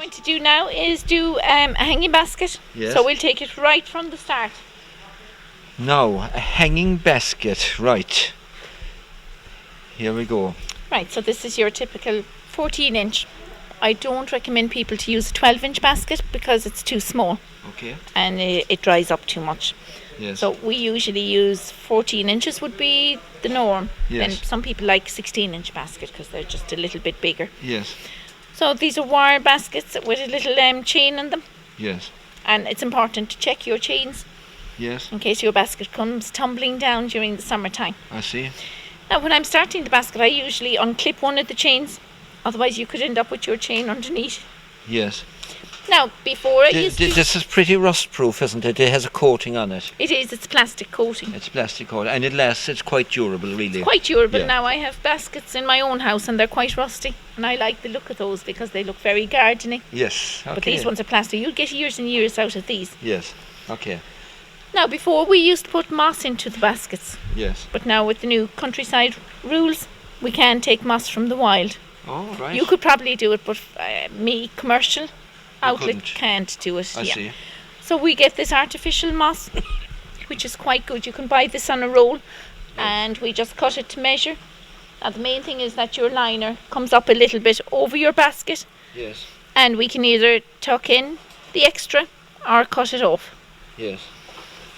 going to do now is do a hanging basket. Yes. So we'll take it right from the start. Now, a hanging basket, right. Here we go. Right, so this is your typical 14-inch. I don't recommend people to use a 12-inch basket because it's too small. Okay. And it dries up too much. Yes. So we usually use 14 inches would be the norm. Yes. And some people like 16-inch basket because they're just a little bit bigger. Yes. So these are wire baskets with a little chain in them. Yes. And it's important to check your chains Yes. in case your basket comes tumbling down during the summertime. I see. Now when I'm starting the basket, I usually unclip one of the chains. Otherwise you could end up with your chain underneath. Yes. Now, before I used to... This is pretty rust-proof, isn't it? It has a coating on it. It is, it's plastic coating. It's plastic coating, and it lasts. It's quite durable, really. Quite durable. Yeah. Now I have baskets in my own house and they're quite rusty. And I like the look of those because they look very gardening. Yes. Okay. But these ones are plastic. You'll get years and years out of these. Yes. Okay. Now, before we used to put moss into the baskets. Yes. But now with the new countryside rules, we can take moss from the wild. Oh, right. You could probably do it, but me, commercial outlet, couldn't. can't do it. I see. So we get this artificial moss, which is quite good. You can buy this on a roll, and we just cut it to measure. Now the main thing is that your liner comes up a little bit over your basket, Yes. and we can either tuck in the extra or cut it off. Yes.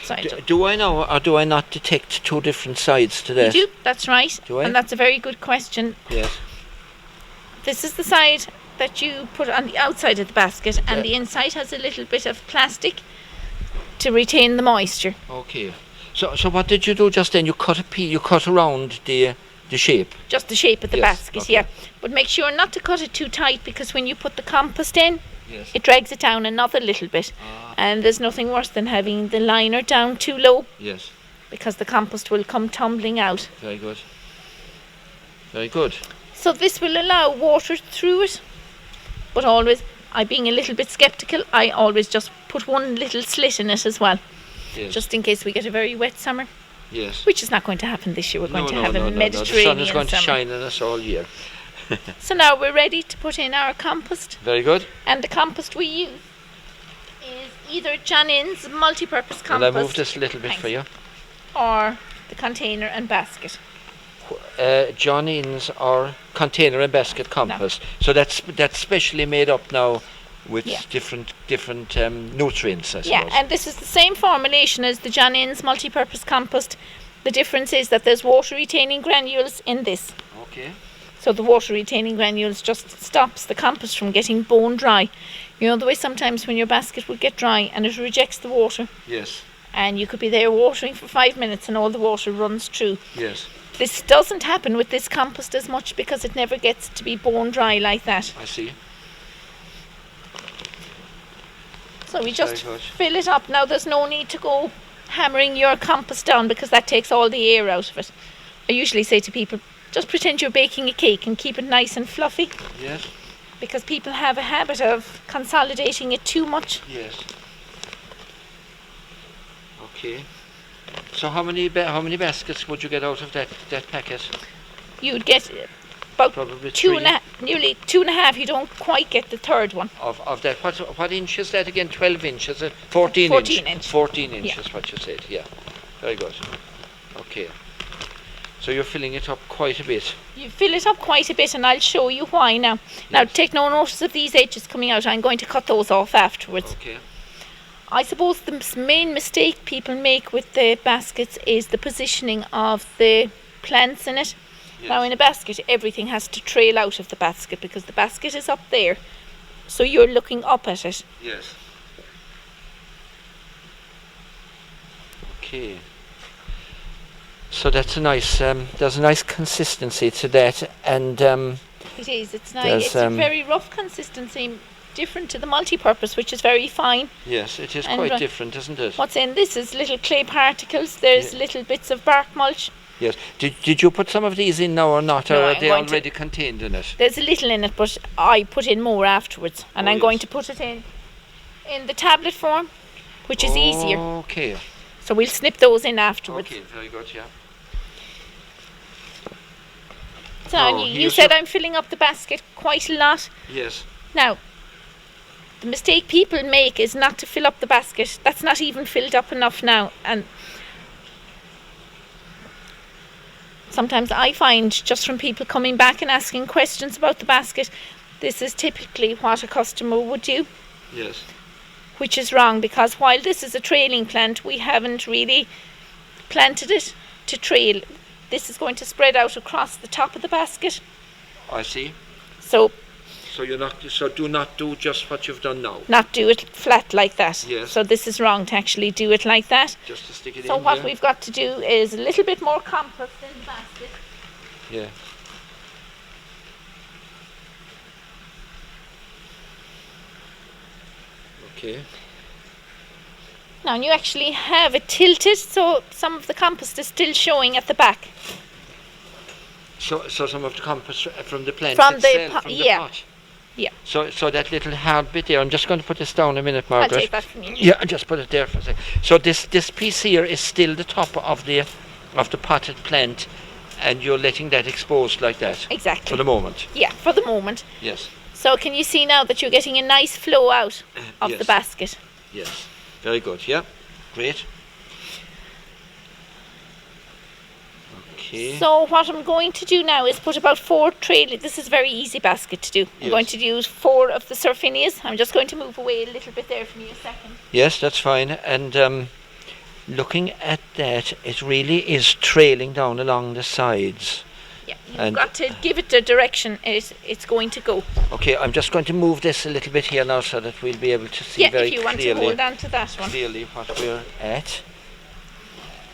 So Do I know or do I not detect two different sides to that? you do, that's right. Do I? And that's a very good question. Yes. This is the side that you put on the outside of the basket, Yeah. and the inside has a little bit of plastic to retain the moisture. Okay. So what did you do just then? You cut around the shape. Just the shape of the Yes, basket, okay. yeah. But make sure not to cut it too tight, because when you put the compost in, Yes. it drags it down another little bit. And there's nothing worse than having the liner down too low, Yes. because the compost will come tumbling out. Very good. Very good. So this will allow water through it, but always, I being a little bit sceptical, I always just put one little slit in it as well, Yes. just in case we get a very wet summer, Yes. which is not going to happen this year. We're going to have a The Mediterranean sun is going summer. to shine on us all year. So now we're ready to put in our compost, Very good. and the compost we use is either John Innes multi-purpose compost. Will I move this a little bit for you? Or the container and basket. John Innes or container and basket compost. So that's specially made up now with Yeah. different nutrients, I suppose. Yeah, and this is the same formulation as the John Innes multi-purpose compost. The difference is that there's water retaining granules in this. Okay. So the water retaining granules just stops the compost from getting bone dry. You know the way sometimes when your basket would get dry and it rejects the water, Yes. and you could be there watering for 5 minutes and all the water runs through. Yes. This doesn't happen with this compost as much because it never gets to be bone dry like that. I see. So we just Very good. fill it up. Now there's no need to go hammering your compost down because that takes all the air out of it. I usually say to people, just pretend you're baking a cake and keep it nice and fluffy, Yes. because people have a habit of consolidating it too much. Yes. Okay. So how many baskets would you get out of that packet? You'd get about Probably nearly 2.5. You don't quite get the third one. Of that. What inch is that again? 12 inches? 14 14 inch. 14 inches, what you said. Yeah. Very good. Okay. So you're filling it up quite a bit. You fill it up quite a bit, and I'll show you why now. Now Yes. take no notice of these edges coming out. I'm going to cut those off afterwards. Okay. I suppose the main mistake people make with the baskets is the positioning of the plants in it. Yes. Now in a basket, everything has to trail out of the basket because the basket is up there, so you're looking up at it. Yes. Okay. So that's a nice. There's a nice consistency to that, and It is. It's nice. There's, It's a very rough consistency, different to the multi-purpose, which is very fine. yes, it is And quite different, isn't it? What's in this is little clay particles. There's Yeah. little bits of bark mulch. Yes. Did you put some of these in now or not, or No, are I'm they going to- already contained in it? There's a little in it, but I put in more afterwards, and Oh, I'm going yes. to put it in the tablet form, which is easier. Okay. So we'll snip those in afterwards. Okay. Very good. Yeah. So Oh, you here's said your- I'm filling up the basket quite a lot. Yes. Now, the mistake people make is not to fill up the basket. That's not even filled up enough now. And sometimes I find, just from people coming back and asking questions about the basket, this is typically what a customer would do. Yes. Which is wrong, because while this is a trailing plant, we haven't really planted it to trail. This is going to spread out across the top of the basket. I see. So do not do just what you've done now. Not do it flat like that. Yes. So this is wrong to actually do it like that. Just to stick it in. So what we've got to do is a little bit more compost in the basket. Yeah. Okay. Now you actually have it tilted, so some of the compost is still showing at the back. So some of the compost from the plant From the itself, pot, from the yeah. pot. Yeah. So that little hard bit there, I'm just going to put this down a minute, Margaret. I'll take that from you. Yeah, just put it there for a second. So this piece here is still the top of the potted plant, and you're letting that exposed like that. Exactly. For the moment. Yeah, for the moment. Yes. So can you see now that you're getting a nice flow out of Yes. the basket? Yes. Very good. Yeah. Great. Okay. So what I'm going to do now is put about 4 trailing. This is a very easy basket to do. I'm Yes. going to use 4 of the surfinias. I'm just going to move away a little bit there from you a second. Yes, that's fine. And looking at that, it really is trailing down along the sides. Yeah, you've And- got to give it the direction it's going to go. Okay, I'm just going to move this a little bit here now so that we'll be able to see Yeah, very if you want to clearly, hold on to that one. clearly what we're at.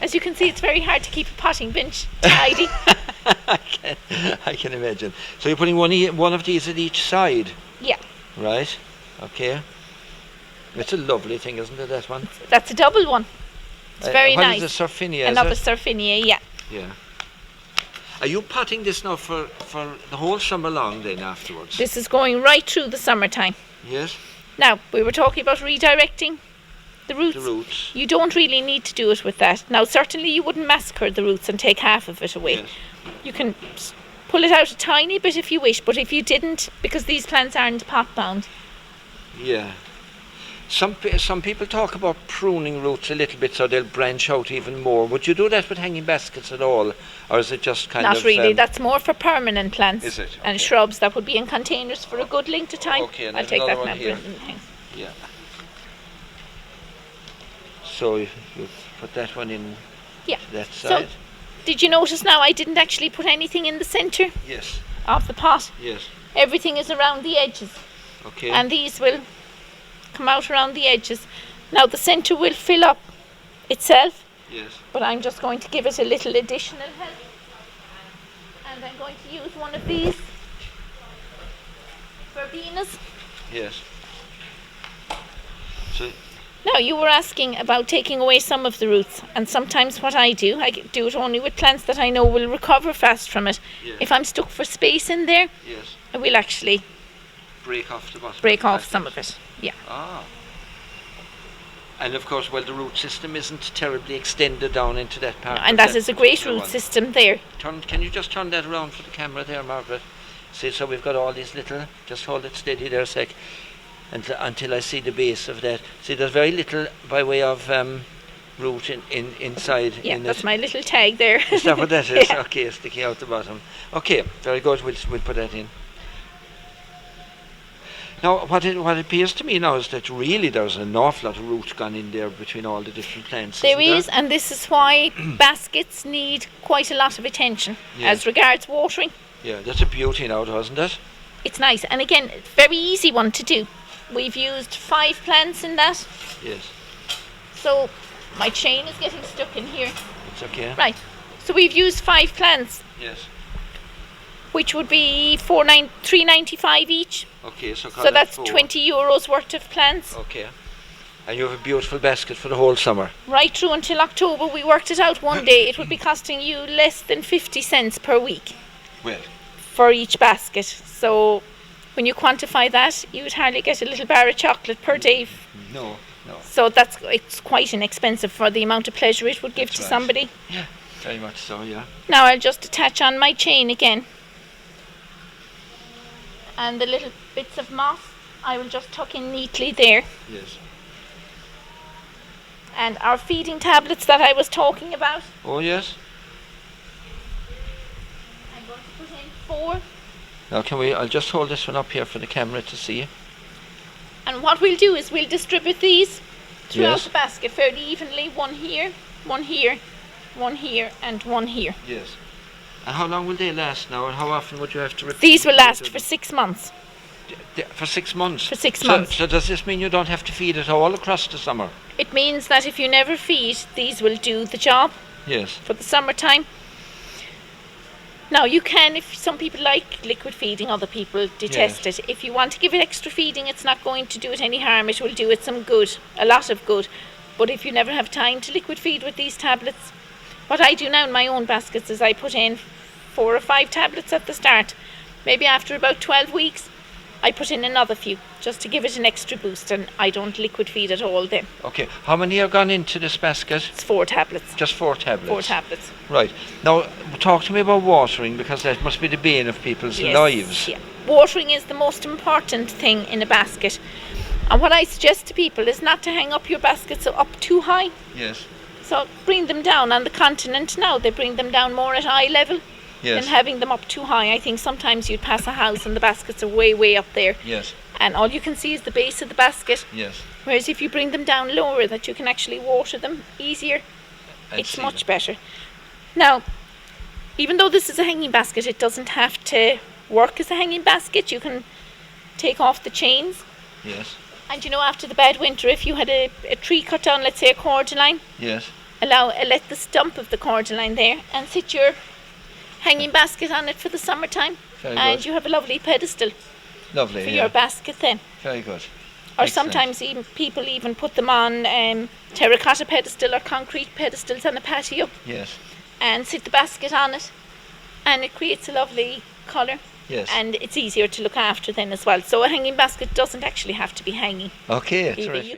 As you can see, it's very hard to keep a potting bench tidy. I can imagine. So you're putting one of these at each side, Yeah, right? Okay. It's a lovely thing, isn't it, that one? that's a double one. It's very what nice. Is the Surfinia, Another is it? surfinia, yeah. Yeah. Are you potting this now for the whole summer long then afterwards? This is going right through the summertime. Yes, Now, we were talking about redirecting the roots. the roots. You don't really need to do it with that. Now, certainly you wouldn't massacre the roots and take half of it away. Yes. You can pull it out a tiny bit if you wish, but if you didn't, because these plants aren't pot bound. Yeah. Some people talk about pruning roots a little bit so they'll branch out even more. Would you do that with hanging baskets at all? Or is it just kind of... Not really. That's more for permanent plants. Is it? And Okay. shrubs that would be in containers for a good length of time. Okay, and I'll there's take another that one now. here. Brendan, thanks. Yeah. So you put that one in Yeah. that So, side? did you notice now I didn't actually put anything in the centre Yes, of the pot? yes. Everything is around the edges. Okay. And these will come out around the edges. Now the centre will fill up itself, yes. but I'm just going to give it a little additional help. And I'm going to use one of these verbenas. Yes. So, Now you were asking about taking away some of the roots, and sometimes what I do do it only with plants that I know will recover fast from it. yes. If I'm stuck for space in there, Yes. I will actually Break off the bottom. break the off plastic. some of it. Yeah. Ah. And of course, well, the root system isn't terribly extended down into that part. And of that is a great particular root one. system there. Can you just turn that around for the camera there, Margaret? See, so we've got all these little, just hold it steady there a sec, until I see the base of that. See, there's very little by way of root inside. Yeah, in that's it. my little tag there. Is that what that is? Yeah. Okay, sticking out the bottom. Okay, very good. We'll put that in. Now, what appears to me now is that really there's an awful lot of root gone in there between all the different plants. There isn't is, and this is why baskets need quite a lot of attention Yeah. as regards watering. Yeah, that's a beauty now, isn't it? It's nice, and again, it's a very easy one to do. We've used 5 plants in that, Yes, so my chain is getting stuck in here. it's okay. Right, so we've used 5 plants, Yes. which would be $3.95 each. Okay, so call So it that's 4. €20 worth of plants. Okay. And you have a beautiful basket for the whole summer. Right through until October, we worked it out one day. It would be costing you less than 50 cents per week Well, for each basket. So when you quantify that, you would hardly get a little bar of chocolate per day. no. So it's quite inexpensive for the amount of pleasure it would give That's to right. somebody. Yeah, very much so, yeah. Now I'll just attach on my chain again. And the little bits of moss. I will just tuck in neatly there. Yes. And our feeding tablets that I was talking about, Oh, yes. I'm going to put in 4. Now, I'll just hold this one up here for the camera to see. And what we'll do is we'll distribute these throughout Yes. the basket fairly evenly. One here, one here, one here, and one here. Yes. And how long will they last now, and how often would you have to repeat? These will last for 6 months. For 6 months? For 6 months. So does this mean you don't have to feed it all across the summer? It means that if you never feed, these will do the job Yes. for the summertime. Now you can, if some people like liquid feeding, other people detest it. If you want to give it extra feeding, it's not going to do it any harm. It will do it some good, a lot of good. But if you never have time to liquid feed with these tablets, what I do now in my own baskets is I put in 4 or 5 tablets at the start. Maybe after about 12 weeks, I put in another few, just to give it an extra boost, and I don't liquid feed at all then. Okay. How many are gone into this basket? It's 4 tablets. Just 4 tablets? 4 tablets. Right. Now, talk to me about watering, because that must be the bane of people's lives. Yeah. Watering is the most important thing in a basket. And what I suggest to people is not to hang up your baskets up too high. Yes. So bring them down. On the continent now, they bring them down more at eye level Yes. than having them up too high. I think sometimes you'd pass a house and the baskets are way, way up there. Yes. And all you can see is the base of the basket. Yes. Whereas if you bring them down lower, that you can actually water them easier, And it's see much them. better. Now, even though this is a hanging basket, it doesn't have to work as a hanging basket. You can take off the chains. Yes. And you know, after the bad winter, if you had a tree cut down, let's say a cordyline, Yes. let the stump of the cordyline there and sit your hanging basket on it for the summertime. Very And good. you have a lovely pedestal Lovely. for Yeah. your basket then. Very good. Or Excellent. sometimes even people even put them on terracotta pedestal or concrete pedestals on a patio Yes. and sit the basket on it, and it creates a lovely colour. Yes. And it's easier to look after then as well. So a hanging basket doesn't actually have to be hanging. Okay. Either. Terrific.